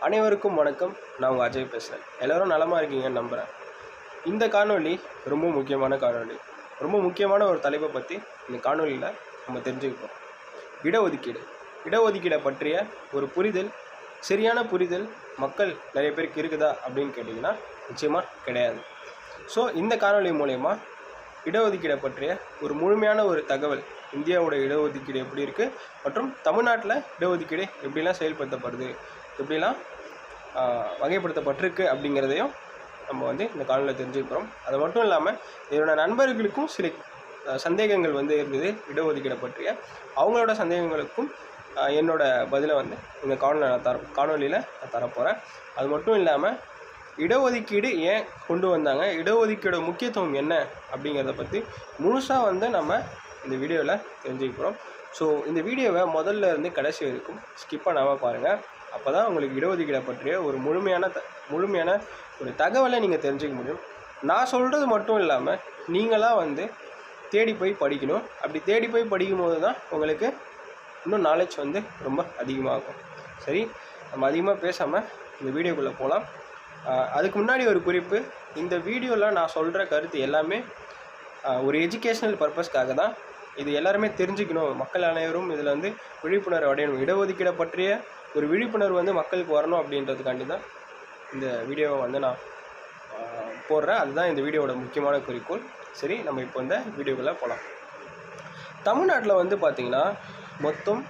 அனைவருக்கும் வணக்கம். நான் உங்கள் அஜய் பேசுகிறேன். எல்லோரும் நலமாக இருக்கீங்கன்னு நம்புகிறேன். இந்த காணொலி ரொம்ப முக்கியமான காணொலி. ரொம்ப முக்கியமான ஒரு தலைப்பை பற்றி இந்த காணொலியில் நம்ம தெரிஞ்சுக்கிட்டோம். இடஒதுக்கீடை பற்றிய ஒரு புரிதல், சரியான புரிதல் மக்கள் நிறைய பேருக்கு இருக்குதா அப்படின்னு கேட்டிங்கன்னா நிச்சயமாக கிடையாது. ஸோ இந்த காணொலி மூலயமா இடஒதுக்கீடை பற்றிய ஒரு முழுமையான ஒரு தகவல், இந்தியாவோட இடஒதுக்கீடு எப்படி இருக்குது மற்றும் தமிழ்நாட்டில் இடஒதுக்கீடு எப்படிலாம் செயல்படுத்தப்படுது, எப்படிலாம் வகைப்படுத்தப்பட்டிருக்கு அப்படிங்கிறதையும் நம்ம இந்த காணொலியில் தெரிஞ்சுக்கிறோம். அது மட்டும் இல்லாமல் என்னோட நண்பர்களுக்கும் சில சந்தேகங்கள் இருந்தது இடஒதுக்கீடை பற்றிய. அவங்களோட சந்தேகங்களுக்கும் என்னோட பதிலை இந்த காணொலியில் நான் தரப்போகிறேன். அது மட்டும் இல்லாமல் இடஒதுக்கீடு ஏன் கொண்டு வந்தாங்க, இடஒதுக்கீடு முக்கியத்துவம் என்ன அப்படிங்கிறத பற்றி முழுசாக நம்ம இந்த வீடியோவில் தெரிஞ்சுக்கிறோம். ஸோ இந்த வீடியோவை முதல்ல இருந்து கடைசி வரைக்கும் ஸ்கிப் பண்ணாமல் பாருங்கள். அப்போ தான் உங்களுக்கு இடஒதுக்கீடை பற்றிய ஒரு முழுமையான ஒரு தகவலை நீங்கள் தெரிஞ்சுக்க முடியும். நான் சொல்கிறது மட்டும் இல்லாமல் நீங்களாக தேடி போய் படிக்கணும். அப்படி தேடி போய் படிக்கும்போது தான் உங்களுக்கு இன்னும் நாலேஜ் ரொம்ப அதிகமாகும். சரி, நம்ம அதிகமாக பேசாமல் இந்த வீடியோக்குள்ளே போகலாம். அதுக்கு முன்னாடி ஒரு குறிப்பு, இந்த வீடியோவில் நான் சொல்கிற கருத்து எல்லாமே ஒரு எஜுகேஷ்னல் பர்பஸ்க்காக தான். இது எல்லாருமே தெரிஞ்சுக்கணும், மக்கள் அனைவரும் இதில் விழிப்புணர்வு அடையணும், இடஒதுக்கீடை பற்றிய ஒரு விழிப்புணர்வு மக்களுக்கு வரணும் அப்படின்றதுக்காண்டி தான் இந்த வீடியோவை நான் போடுறேன். அதுதான் இந்த வீடியோவோட முக்கியமான குறிக்கோள். சரி, நம்ம இப்போ இந்த வீடியோக்குள்ளே போகலாம். தமிழ்நாட்டில் பார்த்திங்கன்னா மொத்தம்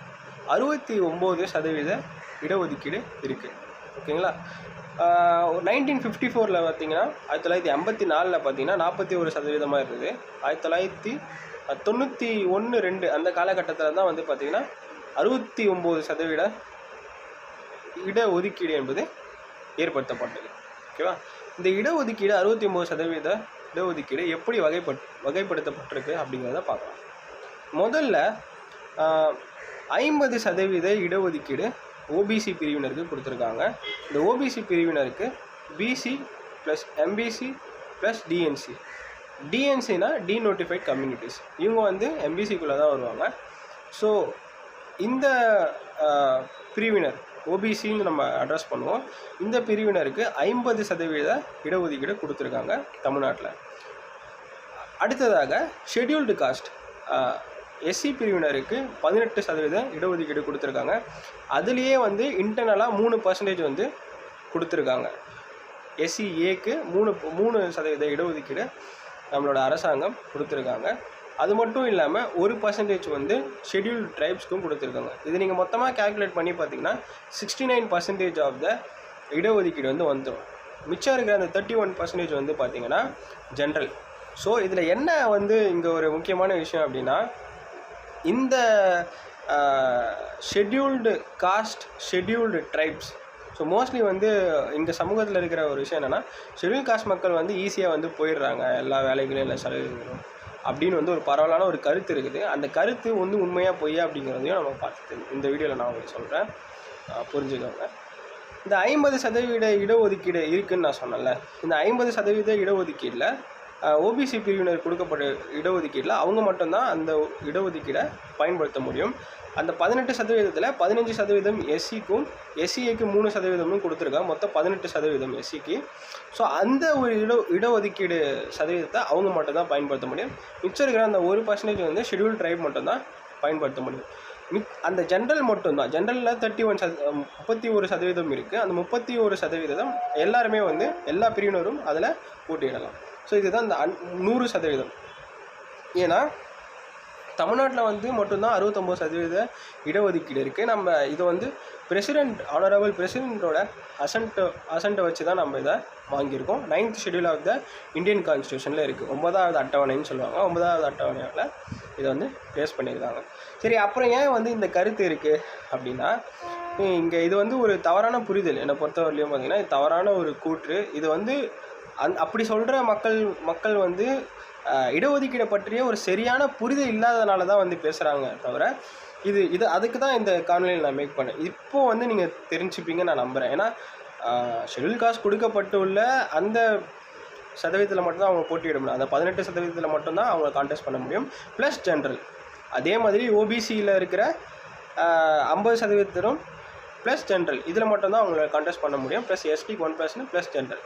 69% இடஒதுக்கீடு இருக்குது. ஓகேங்களா? 1954 பார்த்திங்கன்னா 1954 பார்த்திங்கன்னா 41% இருந்தது. 1991-2 அந்த காலகட்டத்தில் தான் பார்த்திங்கன்னா 69% இடஒதுக்கீடு என்பது ஏற்படுத்தப்பட்டது. ஓகேவா? இந்த இடஒதுக்கீடு 69% இடஒதுக்கீடு எப்படி வகைப்படுத்தப்பட்டிருக்கு அப்படிங்கிறத பார்க்கலாம். முதல்ல 50% இடஒதுக்கீடு ஓபிசி பிரிவினருக்கு கொடுத்துருக்காங்க. இந்த ஓபிசி பிரிவினருக்கு BC plus MBC plus DNC. டிஎன்சினா டீநோட்டிஃபைட் கம்யூனிட்டிஸ். இவங்க எம்பிசிக்குள்ளே தான் வருவாங்க. ஸோ இந்த பிரிவினர் ஓபிசின்னு நம்ம அட்ரஸ் பண்ணுவோம். இந்த பிரிவினருக்கு 50% இடஒதுக்கீடு கொடுத்துருக்காங்க தமிழ்நாட்டில். அடுத்ததாக ஷெட்யூல்டு காஸ்ட் எஸ்சி பிரிவினருக்கு 18% இடஒதுக்கீடு கொடுத்துருக்காங்க. அதுலேயே இன்டர்னலாக 3% கொடுத்துருக்காங்க. எஸ்சி ஏக்கு 3% இடஒதுக்கீடு நம்மளோட அரசாங்கம் கொடுத்துருக்காங்க. அது மட்டும் இல்லாமல் 1% ஷெட்யூல்டு ட்ரைப்ஸ்க்கும் கொடுத்துருக்காங்க. இது நீங்கள் மொத்தமாக கேல்குலேட் பண்ணி பார்த்தீங்கன்னா 69% ஆஃப் த இடஒதுக்கீடு வந்துடும். மிச்சம் இருக்கிற அந்த 31% பார்த்திங்கன்னா ஜென்ரல். ஸோ இதில் என்ன இங்கே ஒரு முக்கியமான விஷயம் அப்படின்னா, இந்த scheduled caste, scheduled tribes, so mostly இந்த சமூகத்தில் இருக்கிற ஒரு விஷயம் என்னென்னா, ஷெட்யூல் காஸ்ட் மக்கள் ஈஸியாக போயிடுறாங்க எல்லா வேலைகளும், எல்லா சலுகைகளும் அப்படின்னு ஒரு பரவலான ஒரு கருத்து இருக்குது. அந்த கருத்து உண்மையாக பொய்யா அப்படிங்கிறதையும் நம்ம பார்த்துட்டு இந்த வீடியோவில் நான் உங்களுக்கு சொல்கிறேன், புரிஞ்சுக்கோங்க. இந்த 50% இடஒதுக்கீடு இருக்குதுன்னு நான் சொன்னேன்ல, இந்த 50% இடஒதுக்கீடில் ஓபிசி பிரிவினர் கொடுக்கப்பட்ட இடஒதுக்கீடில் அவங்க மட்டும்தான் அந்த இடஒதுக்கீடை பயன்படுத்த முடியும். அந்த 18%ல் 15% எஸ்சிக்கும், எஸ்சிஏக்கு 3% கொடுத்துருக்காங்க. மொத்தம் 18% எஸ்சிக்கு. ஸோ அந்த ஒரு இடஒதுக்கீடு சதவீதத்தை அவங்க மட்டும்தான் பயன்படுத்த முடியும். மிச்சம் இருக்கிற அந்த 1% ஷெட்யூல் ட்ரைப் மட்டும்தான் பயன்படுத்த முடியும். அந்த ஜென்ரல் மட்டும்தான். ஜென்ரலில் 31% இருக்குது. அந்த 31% எல்லாருமே எல்லா பிரிவினரும் அதில் போட்டியிடலாம். ஸோ இதுதான் இந்த 100%. ஏன்னா தமிழ்நாட்டில் மட்டும்தான் 69% இடஒதுக்கீடு இருக்குது. நம்ம இதை பிரசிடெண்ட், ஆனரபிள் பிரசிடெண்ட்டோட அசண்ட்டை வச்சு தான் நம்ம இதை வாங்கியிருக்கோம். 9th schedule of the Indian கான்ஸ்டியூஷனில் இருக்குது. 9வது அட்டவணைன்னு சொல்லுவாங்க. 9வது அட்டவணையில் இதை ப்ளேஸ் பண்ணியிருக்காங்க. சரி, அப்புறம் ஏன் இந்த கருத்து இருக்குது அப்படின்னா, இங்கே இது ஒரு தவறான புரிதல். என்னை பொறுத்தவரையிலையும் பார்த்திங்கன்னா இது தவறான ஒரு கூற்று. இது அப்படி சொல்கிற மக்கள் இடஒதுக்கீடை பற்றிய ஒரு சரியான புரிதல் இல்லாததுனால தான் பேசுகிறாங்க தவிர, இது அதுக்கு தான் இந்த காணொலியில் நான் மேக் பண்ணேன். இப்போது நீங்கள் தெரிஞ்சுப்பீங்கன்னு நான் நம்புகிறேன். ஏன்னா ஷெட்யூல் காஸ்ட் கொடுக்கப்பட்டுள்ள அந்த சதவீதத்தில் மட்டும்தான் அவங்க போட்டியிட முடியும். அந்த 18% மட்டும்தான் அவங்க கான்டெஸ்ட் பண்ண முடியும். Plus general. அதே மாதிரி ஓபிசியில் இருக்கிற 50% ப்ளஸ் ஜென்ரல் இதில் மட்டும்தான் அவங்கள கான்டெஸ்ட் பண்ண முடியும். ப்ளஸ் எஸ்டிக்கு 1% ப்ளஸ் ஜென்ரல்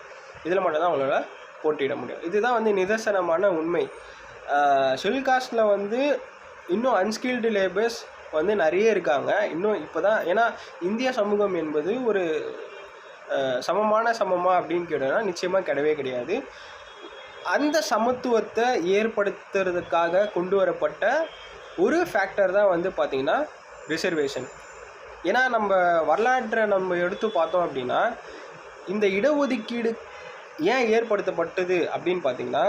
இதில் மட்டும்தான் அவங்களால போட்டியிட முடியும். இதுதான் வந்து நிதர்சனமான உண்மை. ஷெட்யூல் காஸ்ட்டில் வந்து இன்னும் அன்ஸ்கில்டு லேபர்ஸ் வந்து நிறைய இருக்காங்க. இன்னும் இப்போ தான், ஏன்னா இந்திய சமூகம் என்பது ஒரு சமமா அப்படின்னு கேட்டோன்னா நிச்சயமாக கிடையவே கிடையாது. அந்த சமத்துவத்தை ஏற்படுத்துறதுக்காக கொண்டு வரப்பட்ட ஒரு ஃபேக்டர் தான் வந்து பார்த்திங்கன்னா ரிசர்வேஷன். ஏன்னா நம்ம வரலாற்றை நம்ம எடுத்து பார்த்தோம் அப்படின்னா இந்த இடஒதுக்கீடு ஏன் ஏற்படுத்தப்பட்டது அப்படின்னு பார்த்திங்கன்னா,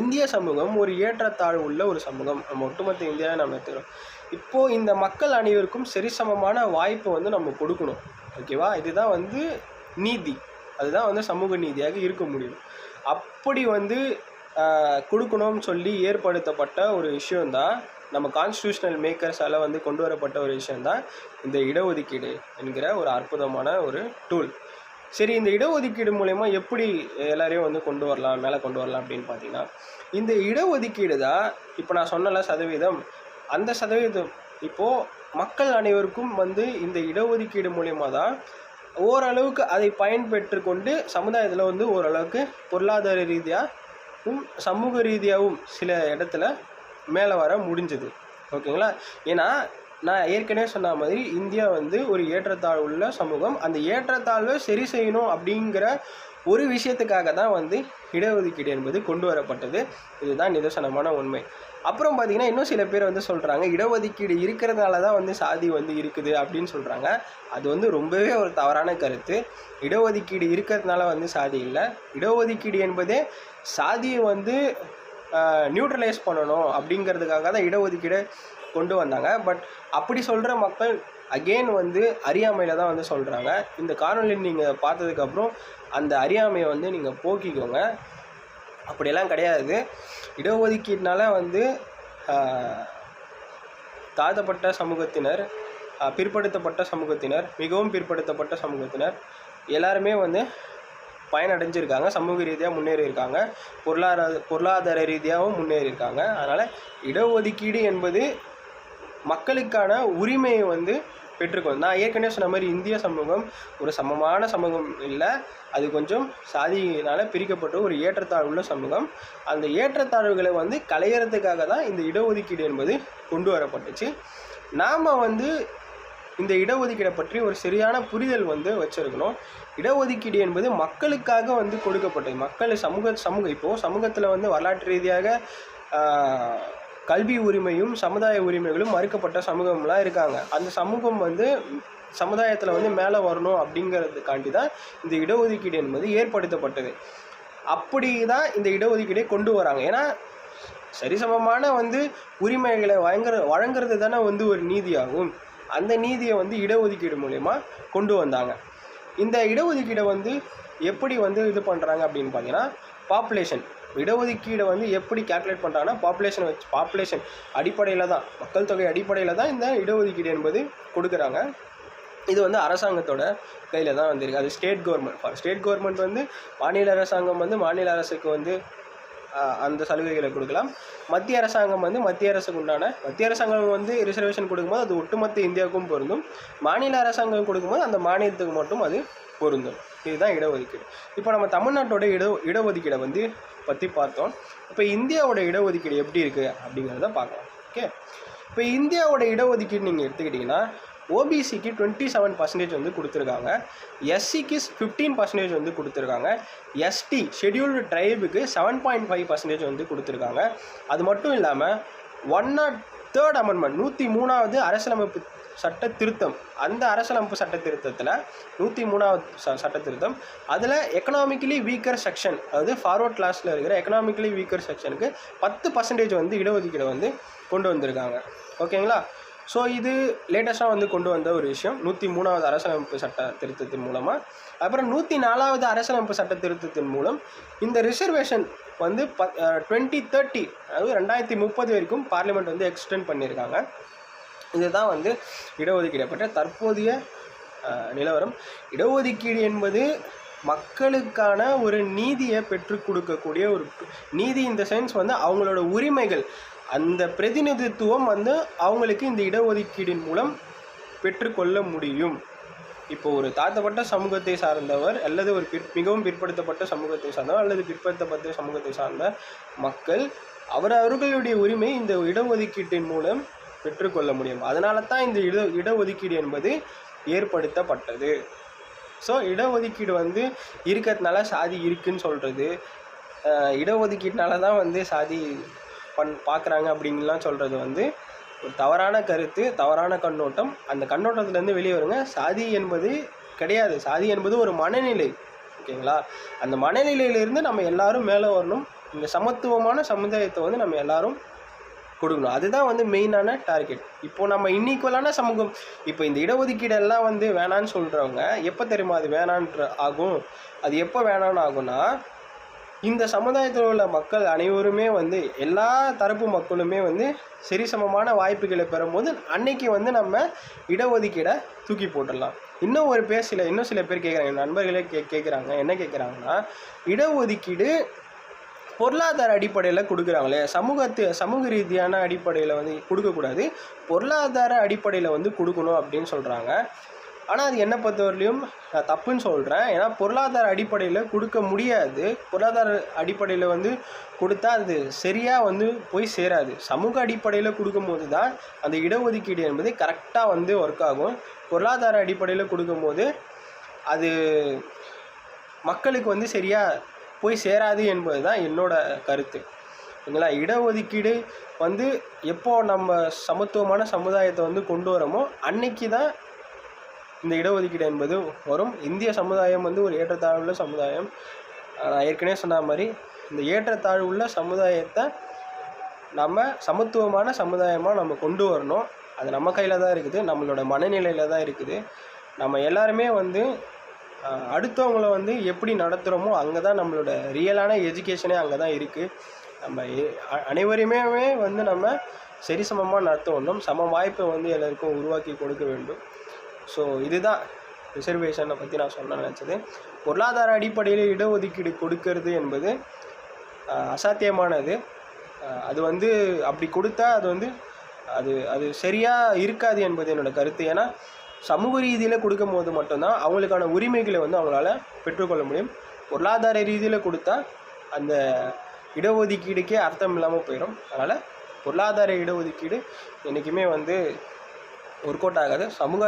இந்திய சமூகம் ஒரு ஏற்றத்தாழ்வு உள்ள ஒரு சமூகம். நம்ம ஒட்டுமொத்த இந்தியாவை நம்ம எடுத்துக்கிறோம். இப்போது இந்த மக்கள் அனைவருக்கும் சரிசமமான வாய்ப்பு வந்து நம்ம கொடுக்கணும். ஓகேவா? இதுதான் வந்து நீதி, அதுதான் வந்து சமூக நீதியாக இருக்க முடியும். அப்படி வந்து கொடுக்கணும்னு சொல்லி ஏற்படுத்தப்பட்ட ஒரு விஷயந்தான், நம்ம கான்ஸ்டியூஷனல் மேக்கர்ஸால் வந்து கொண்டு வரப்பட்ட ஒரு விஷயந்தான் இந்த இடஒதுக்கீடு என்கிற ஒரு அற்புதமான ஒரு டூல். சரி, இந்த இடஒதுக்கீடு மூலயமா எப்படி எல்லாரையும் வந்து மேலே கொண்டு வரலாம் அப்படின்னு பார்த்தீங்கன்னா, இந்த இடஒதுக்கீடு தான் இப்போ நான் சொன்னல சதவீதம், அந்த சதவீதம் இப்போது மக்கள் அனைவருக்கும் வந்து இந்த இடஒதுக்கீடு மூலயமா தான் ஓரளவுக்கு அதை பயன்பெற்று கொண்டு சமுதாயத்தில் வந்து ஓரளவுக்கு பொருளாதார ரீதியாகவும் சமூக ரீதியாகவும் சில இடத்துல மேலே வர முடிஞ்சது. ஓகேங்களா? ஏன்னா நான் ஏற்கனவே சொன்ன மாதிரி இந்தியா வந்து ஒரு ஏற்றத்தாழ்வு உள்ள சமூகம். அந்த ஏற்றத்தாழ்வை சரி செய்யணும் அப்படிங்கிற ஒரு விஷயத்துக்காக தான் வந்து இடஒதுக்கீடு என்பது கொண்டு வரப்பட்டது. இதுதான் நிதர்சனமான உண்மை. அப்புறம் பார்த்திங்கன்னா இன்னும் சில பேர் வந்து சொல்கிறாங்க இடஒதுக்கீடு இருக்கிறதுனால தான் வந்து சாதி வந்து இருக்குது அப்படின்னு சொல்கிறாங்க. அது வந்து ரொம்பவே ஒரு தவறான கருத்து. இடஒதுக்கீடு இருக்கிறதுனால வந்து சாதி இல்லை. இடஒதுக்கீடு என்பதே சாதியை வந்து நியூட்ரலைஸ் பண்ணணும் அப்படிங்கிறதுக்காக தான் இடஒதுக்கீடு கொண்டு வந்தாங்க. பட் அப்படி சொல்கிற மக்கள் அகெயின் வந்து அறியாமையில் தான் வந்து சொல்கிறாங்க. இந்த காணொலி நீங்கள் பார்த்ததுக்கப்புறம் அந்த அறியாமையை வந்து நீங்கள் போக்கிக்கோங்க. அப்படியெல்லாம் கிடையாது. இடஒதுக்கீடுனால வந்து தாழ்த்தப்பட்ட சமூகத்தினர், பிற்படுத்தப்பட்ட சமூகத்தினர், மிகவும் பிற்படுத்தப்பட்ட சமூகத்தினர் எல்லாருமே வந்து பயனடைஞ்சிருக்காங்க. சமூக ரீதியாக முன்னேறியிருக்காங்க, பொருளாதார ரீதியாகவும் முன்னேறியிருக்காங்க. அதனால் இடஒதுக்கீடு என்பது மக்களுக்கான உரிமையை வந்து பெற்றுக்கொள்ளும். நான் ஏற்கனவே சொன்ன மாதிரி இந்திய சமூகம் ஒரு சமமான சமூகம் இல்லை. அது கொஞ்சம் சாதியினால் பிரிக்கப்பட்ட ஒரு ஏற்றத்தாழ்வுள்ள சமூகம். அந்த ஏற்றத்தாழ்வுகளை வந்து களையறதுக்காக தான் இந்த இடஒதுக்கீடு என்பது கொண்டு வரப்பட்டுச்சு. நாம் வந்து இந்த இடஒதுக்கீடை பற்றி ஒரு சரியான புரிதல் வந்து வச்சுருக்கணும். இடஒதுக்கீடு என்பது மக்களுக்காக வந்து கொடுக்கப்பட்டது. மக்கள் இப்போது சமூகத்தில் வந்து வரலாற்று ரீதியாக கல்வி உரிமையும் சமுதாய உரிமைகளும் மறுக்கப்பட்ட சமூகம்லாம் இருக்காங்க. அந்த சமூகம் வந்து சமுதாயத்தில் வந்து மேலே வரணும் அப்படிங்கிறதுக்காண்டி தான் இந்த இடஒதுக்கீடு என்பது ஏற்படுத்தப்பட்டது. அப்படி தான் இந்த இடஒதுக்கீடை கொண்டு வராங்க. ஏன்னா சரிசமமான வந்து உரிமைகளை வழங்குறது தானே வந்து ஒரு நீதியாகும். அந்த நீதியை வந்து இடஒதுக்கீடு மூலயமா கொண்டு வந்தாங்க. இந்த இடஒதுக்கீடை வந்து எப்படி வந்து இது பண்ணுறாங்க அப்படின்னு பார்த்தீங்கன்னா, பாப்புலேஷன் இடஒதுக்கீடை வந்து எப்படி கேல்குலேட் பண்ணுறாங்கன்னா பாப்புலேஷன் அடிப்படையில் தான், மக்கள் தொகை அடிப்படையில் தான் இந்த இடஒதுக்கீடு என்பது கொடுக்குறாங்க. இது வந்து அரசாங்கத்தோட கையில் தான் வந்திருக்கு. அது ஸ்டேட் கவர்மெண்ட் வந்து மாநில அரசாங்கம் வந்து மாநில அரசுக்கு வந்து அந்த சலுகைகளை கொடுக்கலாம். மத்திய அரசாங்கம் வந்து மத்திய அரசாங்கம் வந்து ரிசர்வேஷன் கொடுக்கும்போது அது ஒட்டுமொத்த இந்தியாவுக்கும் பொருந்தும். மாநில அரசாங்கம் கொடுக்கும்போது அந்த மாநிலத்துக்கு மட்டும் அது பொருந்தும். இதுதான் இடஒதுக்கீடு. இப்போ நம்ம தமிழ்நாட்டோட இடஒதுக்கீடை வந்து பற்றி பார்த்தோம். இப்போ இந்தியாவோட இடஒதுக்கீடு எப்படி இருக்குது அப்படிங்கிறத பார்க்கலாம். ஓகே, இப்போ இந்தியாவோட இடஒதுக்கீடு நீங்கள் எடுத்துக்கிட்டிங்கன்னா ஓபிசிக்கு 27% வந்து கொடுத்துருக்காங்க, எஸ்சிக்கு 15% வந்து கொடுத்துருக்காங்க, எஸ்டி ஷெட்யூல்டு ட்ரைபுக்கு 7.5% வந்து கொடுத்துருக்காங்க. அது மட்டும் இல்லாமல் 103rd அமெண்ட்மெண்ட் 103வது அரசியலமைப்பு சட்ட திருத்தம், அந்த அரசியலமைப்பு சட்ட திருத்தத்தில் 103வது சட்ட திருத்தம், அதில் எக்கனாமிக்கலி வீக்கர் செக்ஷன், அதாவது ஃபார்வர்ட் கிளாஸில் இருக்கிற எக்கனாமிக்கலி வீக்கர் செக்ஷனுக்கு 10% வந்து இடஒதுக்கீடை வந்து கொண்டு வந்திருக்காங்க. ஓகேங்களா? ஸோ இது லேட்டஸ்ட்டாக வந்து கொண்டு வந்த ஒரு விஷயம் 103வது அரசியலமைப்பு சட்ட திருத்தத்தின் மூலமாக. அப்புறம் 104வது அரசியலமைப்பு சட்ட திருத்தத்தின் மூலம் இந்த ரிசர்வேஷன் வந்து 2030, அதாவது 2030 வரைக்கும் பார்லிமெண்ட் வந்து எக்ஸ்டெண்ட் பண்ணியிருக்காங்க. இதுதான் வந்து இடஒதுக்கீடை பற்றிய தற்போதைய நிலவரம். இடஒதுக்கீடு என்பது மக்களுக்கான ஒரு நீதியை பெற்றுக் கொடுக்கக்கூடிய ஒரு நீதி. இந்த சென்ஸ் வந்து அவங்களோட உரிமைகள், அந்த பிரதிநிதித்துவம் வந்து அவங்களுக்கு இந்த இடஒதுக்கீடின் மூலம் பெற்றுக்கொள்ள முடியும். இப்போ ஒரு தாழ்த்தப்பட்ட சமூகத்தை சார்ந்தவர் அல்லது ஒரு மிகவும் பிற்படுத்தப்பட்ட சமூகத்தை சார்ந்தவர் அல்லது பிற்படுத்தப்பட்ட சமூகத்தை சார்ந்த மக்கள் அவர்களுடைய உரிமை இந்த இடஒதுக்கீட்டின் மூலம் பெற்றுக்கொள்ள முடியும். அதனால தான் இந்த இடஒதுக்கீடு என்பது ஏற்படுத்தப்பட்டது. ஸோ இடஒதுக்கீடு வந்து இருக்கிறதுனால சாதி இருக்குன்னு சொல்கிறது, இடஒதுக்கீட்டினால தான் வந்து சாதி பார்க்குறாங்க அப்படின்லாம் சொல்கிறது வந்து ஒரு தவறான கருத்து, தவறான கண்ணோட்டம். அந்த கண்ணோட்டத்துலேருந்து வெளியே வருங்க. சாதி என்பது கிடையாது. சாதி என்பது ஒரு மனநிலை. ஓகேங்களா? அந்த மனநிலையிலேருந்து நம்ம எல்லாரும் மேலே வரணும். இந்த சமத்துவமான சமுதாயத்தை வந்து நம்ம எல்லாரும் கொடுக்கணும். அதுதான் வந்து மெயினான டார்கெட். இப்போது நம்ம இன்ஈக்குவலான சமூகம், இப்போ இந்த இடஒதுக்கீடெல்லாம் வந்து வேணான்னு சொல்கிறவங்க எப்போ தெரியுமா அது வேணான்ற ஆகும்? அது எப்போ வேணான்னு ஆகும்னா, இந்த சமுதாயத்தில் உள்ள மக்கள் அனைவருமே வந்து எல்லா தரப்பு மக்களுமே வந்து சரிசமமான வாய்ப்புகளை பெறும்போது அன்னைக்கு வந்து நம்ம இடஒதுக்கீடை தூக்கி போட்டுடலாம். இன்னும் சில பேர் கேட்குறாங்க, என் நண்பர்களே கேட்குறாங்க, என்ன கேட்குறாங்கன்னா, இடஒதுக்கீடு பொருளாதார அடிப்படையில் கொடுக்குறாங்களே, சமூக ரீதியான அடிப்படையில் வந்து கொடுக்கக்கூடாது, பொருளாதார அடிப்படையில் வந்து கொடுக்கணும் அப்படின்னு சொல்கிறாங்க. ஆனால் அது என்னை பொறுத்தவரையிலையும் நான் தப்புன்னு சொல்கிறேன். ஏன்னா பொருளாதார அடிப்படையில் கொடுக்க முடியாது. பொருளாதார அடிப்படையில் வந்து கொடுத்தா அது சரியாக வந்து போய் சேராது. சமூக அடிப்படையில் கொடுக்கும்போது தான் அந்த இடஒதுக்கீடு என்பது கரெக்டாக வந்து ஒர்க் ஆகும். பொருளாதார அடிப்படையில் கொடுக்கும்போது அது மக்களுக்கு வந்து சரியாக போய் சேராது என்பது தான் என்னோட கருத்து. சரிங்களா? இடஒதுக்கீடு வந்து எப்போ நம்ம சமத்துவமான சமுதாயத்தை வந்து கொண்டு வரோமோ அன்னைக்கு தான் இந்த இடஒதுக்கீடு என்பது வரும். இந்திய சமுதாயம் வந்து ஒரு ஏற்றத்தாழ்வுள்ள சமுதாயம். நான் ஏற்கனவே சொன்ன மாதிரி இந்த ஏற்றத்தாழ்வுள்ள சமுதாயத்தை நம்ம சமத்துவமான சமுதாயமாக நம்ம கொண்டு வரணும். அது நம்ம கையில் தான் இருக்குது, நம்மளோட மனநிலையில் தான் இருக்குது. நம்ம எல்லாருமே வந்து அடுத்தவங்கள வந்து எப்படி நடத்துகிறோமோ அங்கே தான் நம்மளோட ரியலான எஜுகேஷனே அங்கே தான் இருக்குது. நம்ம அனைவரையுமே வந்து நம்ம சரிசமமாக நடத்த வேண்டும். சம வாய்ப்பை வந்து எல்லாருக்கும் உருவாக்கி கொடுக்க வேண்டும். ஸோ இதுதான் ரிசர்வேஷனை பற்றி நான் சொல்ல நினச்சது. பொருளாதார அடிப்படையில் இடஒதுக்கீடு கொடுக்கறது என்பது அசாத்தியமானது. அது வந்து அப்படி கொடுத்தா அது வந்து அது சரியாக இருக்காது என்பது என்னோடய கருத்து. ஏன்னா சமூக ரீதியில் கொடுக்கும் போது மட்டும்தான் அவங்களுக்கான உரிமைகளை வந்து அவங்களால பெற்றுக்கொள்ள முடியும். பொருளாதார ரீதியில் கொடுத்தா அந்த இடஒதுக்கீடுக்கே அர்த்தம் இல்லாமல் போயிடும். அதனால் பொருளாதார இடஒதுக்கீடு என்றைக்குமே வந்து ஒர்க் அவுட் ஆகாது. சமூக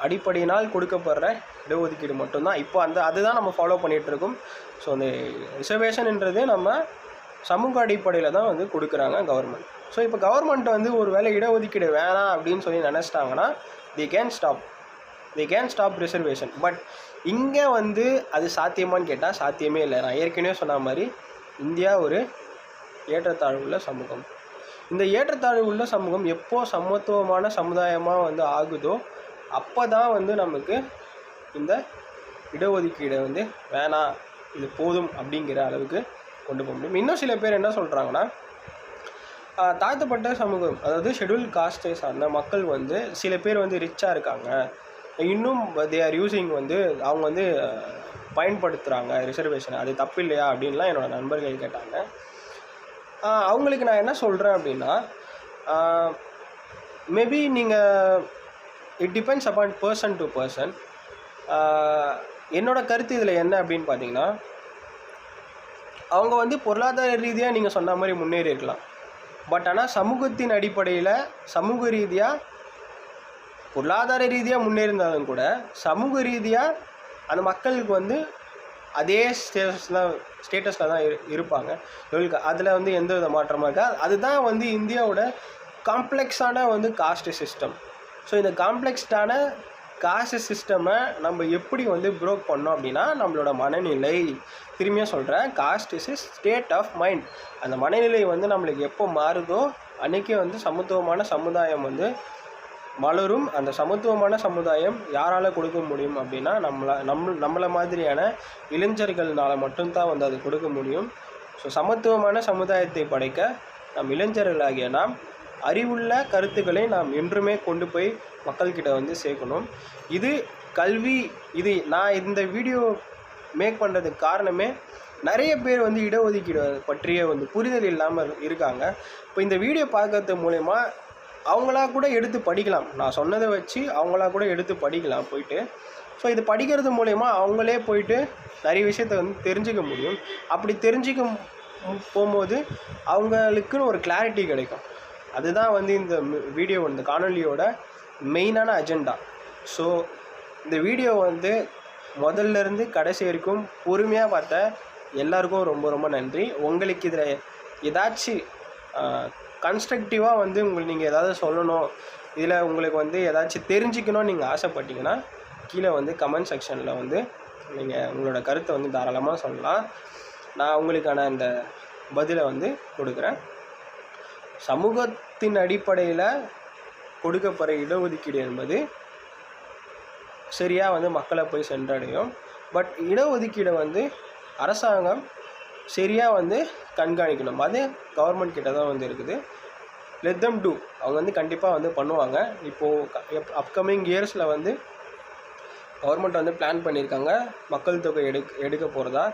அடிப்படையினால் கொடுக்கப்படுற இடஒதுக்கீடு மட்டும்தான் இப்போ அதுதான் நம்ம ஃபாலோ பண்ணிகிட்ருக்கோம். ஸோ அந்த ரிசர்வேஷன்ன்றது நம்ம சமூக அடிப்படையில் தான் வந்து கொடுக்குறாங்க கவர்மெண்ட். ஸோ இப்போ கவர்மெண்ட் வந்து ஒரு வேளை இடஒதுக்கீடு வேணாம் அப்படின்னு சொல்லி நினச்சிட்டாங்கன்னா they can stop reservation. But இங்கே வந்து அது சாத்தியமானு கேட்டால் சாத்தியமே இல்லை. நான் ஏற்கனவே சொன்ன மாதிரி இந்தியா ஒரு ஏற்றத்தாழ்வுள்ள சமூகம். இந்த ஏற்றத்தாழ்வுள்ள சமூகம் எப்போ சமத்துவமான சமுதாயமாக வந்து ஆகுதோ அப்போ தான் வந்து நமக்கு இந்த இடஒதுக்கீடை வந்து வேணாம், இது போதும் அப்படிங்கிற அளவுக்கு கொண்டு போக முடியும். இன்னும் சில பேர் என்ன சொல்கிறாங்கன்னா, தாழ்த்தப்பட்ட சமூகம், அதாவது ஷெட்யூல் காஸ்டை சார்ந்த மக்கள் வந்து சில பேர் வந்து ரிச்சாக இருக்காங்க, இன்னும் தே ஆர் யூஸிங் வந்து அவங்க வந்து பயன்படுத்துகிறாங்க ரிசர்வேஷனை, அது தப்பு இல்லையா அப்படின்லாம் என்னோடய நண்பர்கள் கேட்டாங்க. அவங்களுக்கு நான் என்ன சொல்கிறேன் அப்படின்னா, மேபி நீங்கள் it depends upon person to person. என்னோடய கருத்து இதில் என்ன அப்படின்னு பார்த்தீங்கன்னா, அவங்க வந்து பொருளாதார ரீதியாக நீங்கள் சொன்ன மாதிரி முன்னேறி இருக்கலாம். பட் ஆனால் சமூகத்தின் அடிப்படையில் சமூக ரீதியாக பொருளாதார ரீதியாக முன்னேறினாலும் கூட சமூக ரீதியாக அந்த மக்களுக்கு வந்து அதே ஸ்டேட்டஸில் தான் இருப்பாங்க. அதில் வந்து எந்த வித மாற்றமாக இருக்கா. அதுதான் வந்து இந்தியாவோட காம்ப்ளெக்ஸான வந்து காஸ்ட் சிஸ்டம். ஸோ இந்த காம்ப்ளெக்ஸ்டான காஸ்ட் சிஸ்டமை நம்ம எப்படி வந்து ப்ரோக் பண்ணோம் அப்படின்னா, நம்மளோட மனநிலை, திரும்பியும் சொல்கிறேன், cost is state of mind. அந்த மனநிலை வந்து நம்மளுக்கு எப்போ மாறுதோ அன்றைக்கே வந்து சமத்துவமான சமுதாயம் வந்து மலரும். அந்த சமத்துவமான சமுதாயம் யாரால் கொடுக்க முடியும் அப்படின்னா நம்மளை மாதிரியான இளைஞர்களால் மட்டும்தான் வந்து அது கொடுக்க முடியும். ஸோ சமத்துவமான சமுதாயத்தை படைக்க நம் இளைஞர்களாகிய நாம் அறிவுள்ள கருத்துக்களை நாம் என்றுமே கொண்டு போய் மக்கள்கிட்ட வந்து சேர்க்கணும். இது கல்வி. நான் இந்த வீடியோ மேக் பண்ணுறதுக்கு காரணமே நிறைய பேர் வந்து இடஒதுக்கீடு பற்றிய வந்து புரிதல் இல்லாமல் இருக்காங்க. இப்போ இந்த வீடியோ பார்க்கறது மூலமா அவங்களா கூட எடுத்து படிக்கலாம். நான் சொன்னதை வச்சு அவங்களா கூட எடுத்து படிக்கலாம் போயிட்டு. ஸோ இது படிக்கிறது மூலயமா அவங்களே போயிட்டு நிறைய விஷயத்த வந்து தெரிஞ்சுக்க முடியும். அப்படி தெரிஞ்சுக்க போகும்போது அவங்களுக்குன்னு ஒரு கிளாரிட்டி கிடைக்கும். அதுதான் வந்து இந்த வீடியோ, இந்த காணொலியோட மெயினான அஜெண்டா. ஸோ இந்த வீடியோ வந்து முதல்லேருந்து கடைசி வரைக்கும் பொறுமையாக பார்த்த எல்லாருக்கும் ரொம்ப ரொம்ப நன்றி. உங்களுக்கு இதில் ஏதாச்சும் கன்ஸ்ட்ரக்டிவாக வந்து நீங்கள் ஏதாவது சொல்லணும், இதில் உங்களுக்கு வந்து ஏதாச்சும் தெரிஞ்சுக்கணும்னு நீங்கள் ஆசைப்பட்டீங்கன்னா கீழே வந்து கமெண்ட் செக்ஷனில் வந்து நீங்கள் உங்களோட கருத்தை வந்து தாராளமாக சொல்லலாம். நான் உங்களுக்கான அந்த பதிலை வந்து கொடுக்குறேன். சமூகத்தின் அடிப்படையில் கொடுக்கப்படுற இடஒதுக்கீடு என்பது சரியாக வந்து மக்களை போய் சென்றடையும். பட் இடஒதுக்கீடை வந்து அரசாங்கம் சரியாக வந்து கண்காணிக்கணும். அது கவர்மெண்ட் கிட்ட தான் வந்து இருக்குது. Let them do. அவங்க வந்து கண்டிப்பாக வந்து பண்ணுவாங்க. இப்போது அப்கமிங் இயர்ஸில் வந்து கவர்மெண்ட் வந்து பிளான் பண்ணியிருக்காங்க மக்கள் தொகை எடுக்க போகிறதா.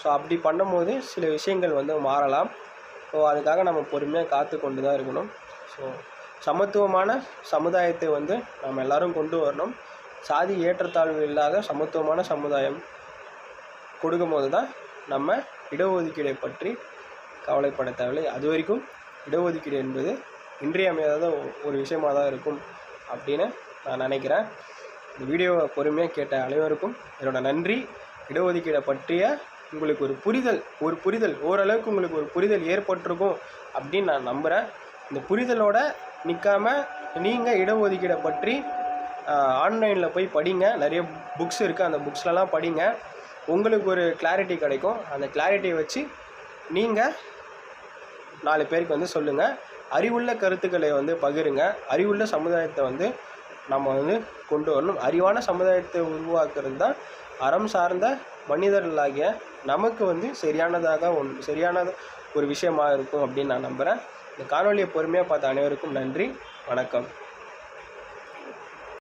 ஸோ அப்படி பண்ணும்போது சில விஷயங்கள் வந்து மாறலாம். ஸோ அதுக்காக நம்ம பொறுமையாக காத்து கொண்டு தான் இருக்கணும். ஸோ சமத்துவமான சமுதாயத்தை வந்து நம்ம எல்லோரும் கொண்டு வரணும். சாதி ஏற்றத்தாழ்வு இல்லாத சமத்துவமான சமுதாயம் கொடுக்கும்போது தான் நம்ம இடஒதுக்கீடை பற்றி கவலைப்பட தேவையில்லை. அது வரைக்கும் இடஒதுக்கீடு என்பது இன்றியமையாத ஒரு விஷயமாக தான் இருக்கும் அப்படின்னு நான் நினைக்கிறேன். இந்த வீடியோவை பொறுமையாக கேட்ட அனைவருக்கும் என்னோட நன்றி. இடஒதுக்கீடை பற்றிய உங்களுக்கு ஒரு புரிதல் ஓரளவுக்கு உங்களுக்கு ஒரு புரிதல் ஏற்பட்டிருக்கும் அப்படின்னு நான் நம்புகிறேன். இந்த புரிதலோடு நிற்காமல் நீங்கள் இடஒதுக்கீடை பற்றி ஆன்லைனில் போய் படிங்க. நிறைய புக்ஸ் இருக்குது, அந்த புக்ஸ்லலாம் படிங்க. உங்களுக்கு ஒரு கிளாரிட்டி கிடைக்கும். அந்த கிளாரிட்டியை வச்சு நீங்கள் 4 பேருக்கு வந்து சொல்லுங்கள். அறிவுள்ள கருத்துக்களை வந்து பகிருங்க. அறிவுள்ள சமுதாயத்தை வந்து நம்ம வந்து கொண்டு வரணும். அறிவான சமுதாயத்தை உருவாக்குறது தான் அறம் சார்ந்த மனிதர்களாகிய நமக்கு வந்து சரியான ஒரு விஷயமாக இருக்கும் அப்படின்னு நான் நம்புகிறேன். இந்த காணொலியை பொறுமையாக பார்த்த அனைவருக்கும் நன்றி. வணக்கம்.